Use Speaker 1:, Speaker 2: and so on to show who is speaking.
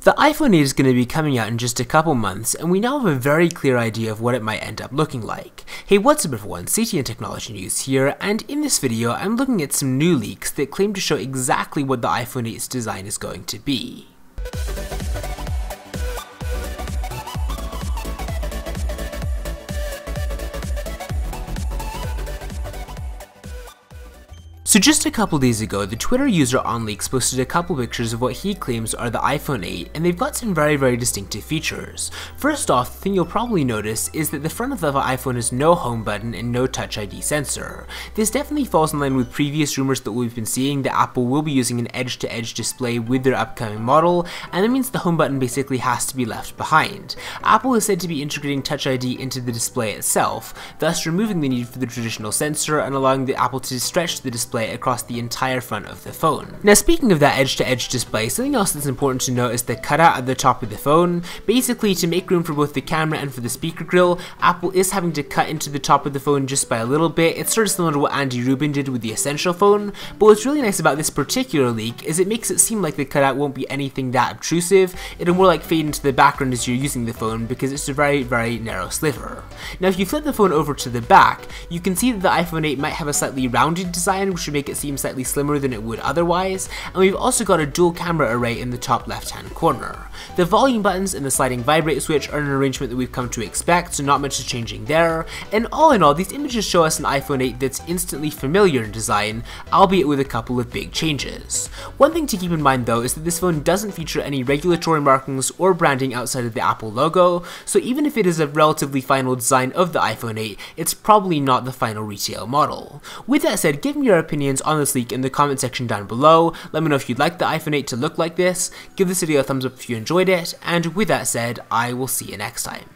Speaker 1: The iPhone 8 is going to be coming out in just a couple months, and we now have a very clear idea of what it might end up looking like. Hey, what's up everyone, CTNtechnologynews here, and in this video I'm looking at some new leaks that claim to show exactly what the iPhone 8's design is going to be. So just a couple days ago, the Twitter user OnLeaks posted a couple pictures of what he claims are the iPhone 8, and they've got some very distinctive features. First off, the thing you'll probably notice is that the front of the iPhone has no home button and no Touch ID sensor. This definitely falls in line with previous rumors that we've been seeing that Apple will be using an edge-to-edge display with their upcoming model, and that means the home button basically has to be left behind. Apple is said to be integrating Touch ID into the display itself, thus removing the need for the traditional sensor and allowing the Apple to stretch the display across the entire front of the phone. Now speaking of that edge-to-edge display, something else that's important to note is the cutout at the top of the phone. Basically, to make room for both the camera and for the speaker grill, Apple is having to cut into the top of the phone just by a little bit. It's sort of similar to what Andy Rubin did with the Essential phone, but what's really nice about this particular leak is it makes it seem like the cutout won't be anything that obtrusive. It'll more like fade into the background as you're using the phone because it's a very narrow sliver. Now if you flip the phone over to the back, you can see that the iPhone 8 might have a slightly rounded design, which would make it seem slightly slimmer than it would otherwise, and we've also got a dual camera array in the top left hand corner. The volume buttons and the sliding vibrate switch are an arrangement that we've come to expect, so not much is changing there, and all in all, these images show us an iPhone 8 that's instantly familiar in design, albeit with a couple of big changes. One thing to keep in mind though is that this phone doesn't feature any regulatory markings or branding outside of the Apple logo, so even if it is a relatively final design of the iPhone 8, it's probably not the final retail model. With that said, give me your opinions on this leak in the comment section down below. Let me know if you'd like the iPhone 8 to look like this, give this video a thumbs up if you enjoyed it, and with that said, I will see you next time.